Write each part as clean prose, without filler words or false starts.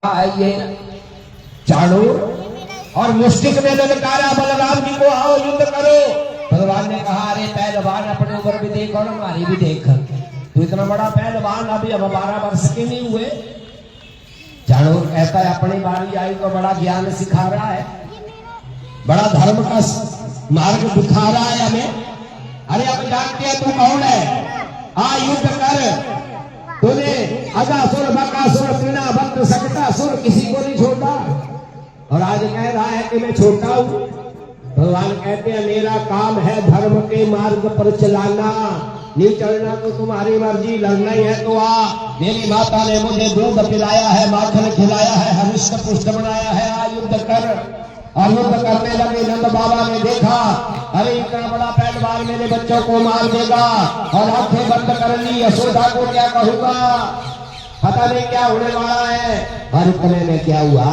ये चाणूर और मुष्टिक ने ललकारा बलराम जी को, आओ युद्ध करो। भगवान ने कहा, अरे पहलवान अपने ऊपर भी देख और हमारी भी देख, तो इतना बड़ा पहलवान अभी अब 12 वर्ष के नहीं हुए। चाणूर कहता है, अपनी बारी आई तो बड़ा ज्ञान सिखा रहा है, बड़ा धर्म का मार्ग दिखा रहा है हमें। अरे अब जानते हैं तू कौन है, आ युद्ध कर। तूने अजासुर, बकासुर, तृणावत, सकटासुर किसी को नहीं छोड़ा, और आज कह रहा है कि मैं छोटा हूं। भगवान कहते हैं, मेरा काम है धर्म के मार्ग पर चलाना, नहीं चलना तो तुम्हारी मर्जी, लड़ना ही है तो आ। मेरी माता ने मुझे दूध पिलाया है, माखन खिलाया है, हरिष्ट पुष्ट बनाया है, आ युद्ध कर। और युद्ध करने लगे। नंद बाबा ने देखा, अरे इतना बड़ा पहलवान मेरे बच्चों को मार देगा, और आंखें बंद कर ली। यशोदा को क्या कहूंगा, पता नहीं क्या होने वाला है। और इतने में क्या हुआ,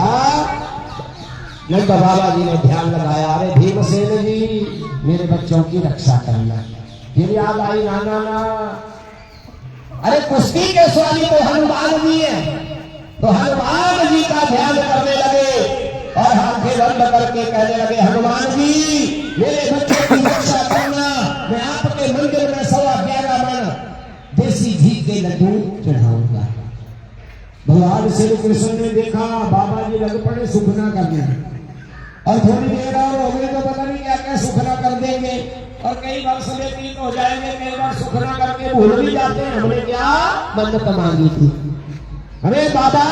नंद बाबा जी ने ध्यान लगाया, अरे भीमसेन जी मेरे बच्चों की रक्षा करना। फिर याद आई, ना ना, अरे कुश्ती के स्वामी तो हनुमान जी है, तो हनुमान जी का ध्यान करने लगे और आंखें बंद करके कहने लगे, हनुमान जी मेरे बच्चों की रक्षा करना, मैं आपके मंदिर में 11.25 मन देसी घी के लड्डू चढ़ाऊंगा। भगवान श्री कृष्ण ने देखा, बाबा जी लग पड़े सुखना करने, और थोड़ी देर और हो गई तो पता नहीं क्या क्या सुखना कर देंगे, और कई वर्ष व्यतीत हो जाएंगे, कई बार सुखना करके भूल भी जाते हैं हमने क्या मन्नत मांगी थी। अरे बाबा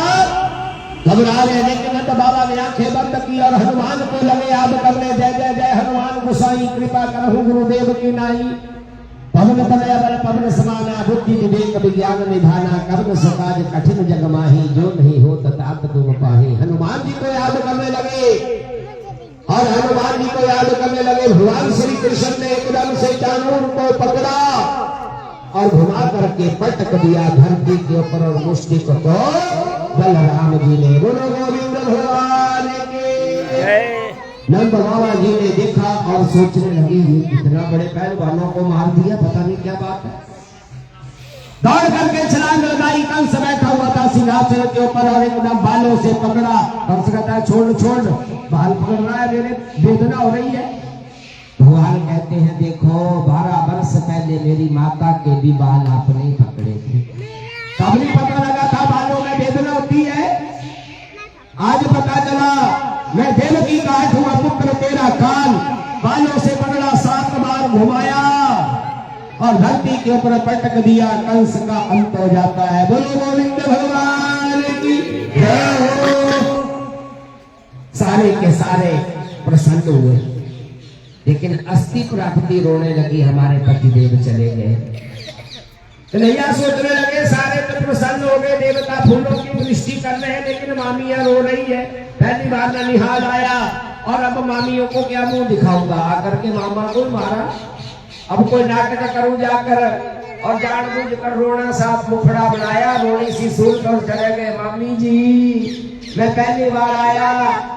घबरा रहे, लेकिन नंद बाबा ने आंखें बंद की और हनुमान को लगे याद करने, जय जय जय हनुमान गोसाई, कृपा करहु गुरुदेव की नाई। पवन तनय बल पवन समाना, बुद्धि विवेक विज्ञान निधाना, कर्म सकाज कठिन जग माही, जो नहीं हो तात तुम पाही। हनुमान जी को याद करने लगे, और हनुमान जी को याद करने लगे। भगवान श्री कृष्ण ने एकदम से चाणूर को पकड़ा और घुमा करके पटक दिया धरती के ऊपर, और मुष्टिक को बलराम जी ने, बोलो गोविंद भगवान की। नंद बाबा जी ने देखा और सोचने लगे, ये कितना बड़े पहलवानों को मार दिया, पता नहीं क्या बात है। दौड़ करके छलांग लगाई, कंस बैठा हुआ था सिंहासन के ऊपर, और एकदम बालों से पकड़ा। कंस कहता है, छोड़ छोड़, बाल पकड़ रहा है, मेरे वेदना हो रही है। भगवान कहते हैं, देखो 12 वर्ष पहले मेरी माता के भी बाल आपने पकड़े थे, तब नहीं पता लगा था बालों में वेदना होती है। आज पता चला, मैं देवकी का 8वां पुत्र तेरा काल, बालों से पकड़ा, 7 बार घुमाया और धरती के ऊपर पटक दिया, कंस का अंत हो जाता है। बोलो गोविंद भगवान की जय हो। सारे के सारे प्रसन्न हुए, लेकिन अस्थि प्राप्ति रोने लगी, हमारे पतिदेव चले गए। कन्हैया सोचने लगे, सारे तो प्रसन्न हो गए, देवता फूलों की वृष्टि कर रहे हैं, लेकिन मामियां रो रही है। पहली बार ननिहाल आया, और अब मामियों को क्या मुंह दिखाऊंगा, आकर के मामा को मारा। अब कोई नाटक करूं जाकर, और जानबूझ कर रोना साफ मुखड़ा बनाया, रोनी सी सूरत, और चले गए। मामी जी मैं पहली बार आया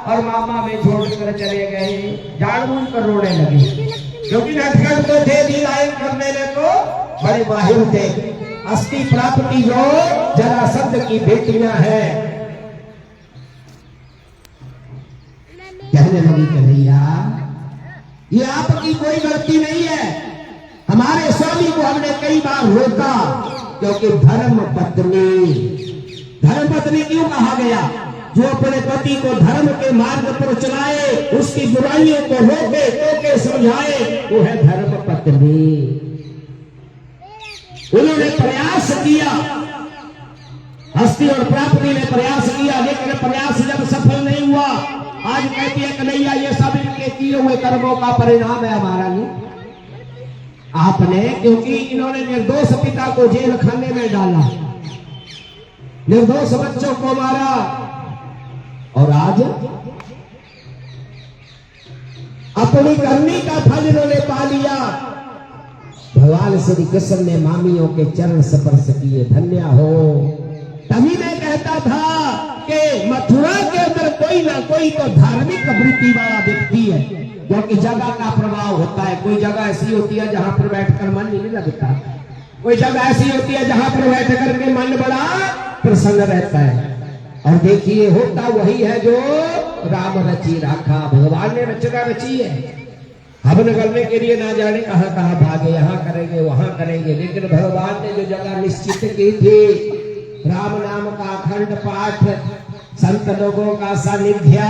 और मामा में छोड़कर चले गए, जानबूझ कर रोने लगे, क्योंकि नटखट तो थे, लीलाएं करने में तो बड़े माहिर थे। अस्थि प्राप्ति जो जरासंध की बेटियां हैं। कहने लगी, कन्हैया ये आपकी कोई गलती नहीं है, हमारे स्वामी को हमने कई बार रोका, क्योंकि धर्म पत्नी क्यों कहा गया, जो अपने पति को धर्म के मार्ग पर चलाए, उसकी बुराइयों को रोके टोके समझाए, वो है धर्म पत्नी। उन्होंने प्रयास किया, हस्ती और प्राप्ति ने प्रयास किया, लेकिन प्रयास जब सफल नहीं हुआ, आज कहती है कन्हैया, ये सब इनके किए हुए कर्मों का परिणाम है, हमारा नहीं, आपने, क्योंकि इन्होंने निर्दोष पिता को जेल खाने में डाला, निर्दोष बच्चों को मारा, और आज अपनी करनी का फल इन्होंने पा लिया। भगवान श्री कृष्ण ने मामियों के चरण स्पर्श किए, धन्य हो। तभी मैं कहता था कि मथुरा के अंदर कोई ना कोई तो धार्मिक वृत्ति वाला व्यक्ति है, क्योंकि जगह का प्रभाव होता है। कोई जगह ऐसी होती है जहां पर बैठकर मन नहीं लगता, कोई जगह ऐसी होती है जहां पर बैठ करके मन बड़ा प्रसन्न रहता है। और देखिए होता वही है जो राम रची राखा, भगवान ने रचना रची है। हवन करने के लिए ना जाने कहां कहां भागे, यहाँ करेंगे वहां करेंगे, लेकिन भगवान ने जो जगह निश्चित की थी, राम नाम का अखंड पाठ, संत लोगों का सानिध्य,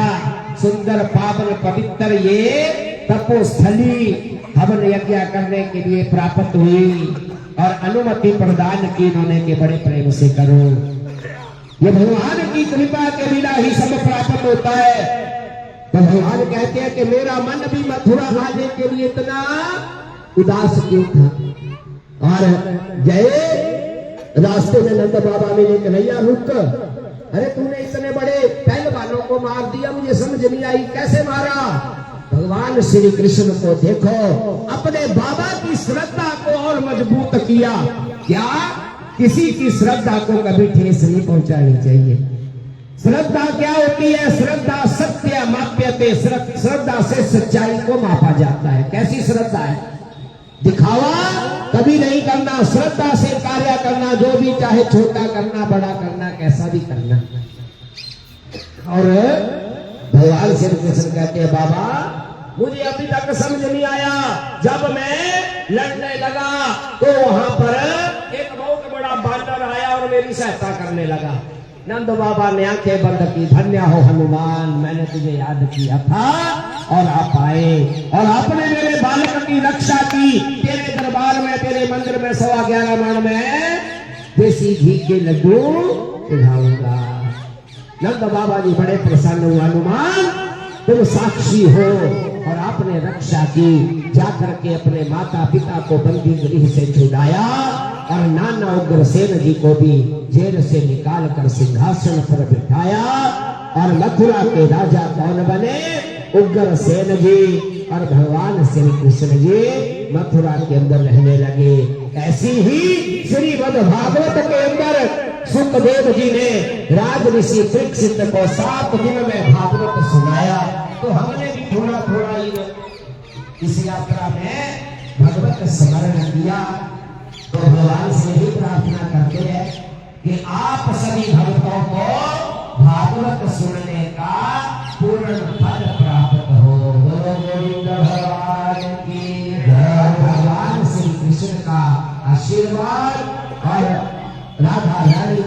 सुंदर पावन पवित्र ये तपोस्थली हवन यज्ञ करने के लिए प्राप्त हुई और अनुमति प्रदान की उन्होंने के बड़े प्रेम से करो। ये भगवान की कृपा के बिना ही सब प्राप्त होता है। तो भगवान कहते हैं कि मेरा मन भी मथुरा आने के लिए इतना उदास क्यों था। और जय रास्ते में नंद बाबा मिले, कन्हैया रुक, अरे तूने इतने बड़े पहलवानों को मार दिया, मुझे समझ नहीं आई कैसे मारा। भगवान श्री कृष्ण को देखो, अपने बाबा की श्रद्धा को और मजबूत किया। क्या किसी की श्रद्धा को कभी ठेस नहीं पहुंचानी चाहिए। श्रद्धा क्या होती है? श्रद्धा सत्य माप्यते, श्रद्धा से सच्चाई को मापा जाता है। कैसी श्रद्धा है? दिखावा कभी नहीं करना, श्रद्धा से कार्य करना, जो भी चाहे छोटा करना बड़ा करना कैसा भी करना। और भगवान श्री कृष्ण कहते हैं बाबा मुझे अभी तक समझ नहीं आया, जब मैं लड़ने लगा तो वहां पर एक बहुत बड़ा बांदर आया और मेरी सहायता करने लगा। नंद बाबा ने आंखें बंद की, धन्य हो हनुमान, मैंने तुझे याद किया था और आप आए और आपने मेरे बालक की रक्षा की। तेरे दरबार में, तेरे मंदिर में 11:15 माण में देसी घी के लड्डू खिलाऊंगा। नंद बाबा जी बड़े प्रसन्न हुए, हनुमान तुम साक्षी हो और आपने रक्षा की। जाकर के अपने माता पिता को बंदी गृह से छुड़ाया और नाना उग्रसेन जी को भी जेल से निकाल कर सिंहासन पर बिठाया। और मथुरा के राजा कौन बने? उग्रसेन जी। और भगवान श्री कृष्ण जी मथुरा के अंदर रहने लगे। ऐसी ही श्रीमद् भागवत के अंदर सुखदेव जी ने राज ऋषि परीक्षित को 7 दिन में भागवत सुनाया। तो हमने भी थोड़ा थोड़ा इस यात्रा में भगवत स्मरण किया। तो भगवान से ही प्रार्थना करते हैं कि आप सभी भक्तों को भागवत सुनने का पूर्ण फल प्राप्त हो। बोलो गोविंद भगवान की जय। भगवान श्री कृष्ण का आशीर्वाद और राधा रानी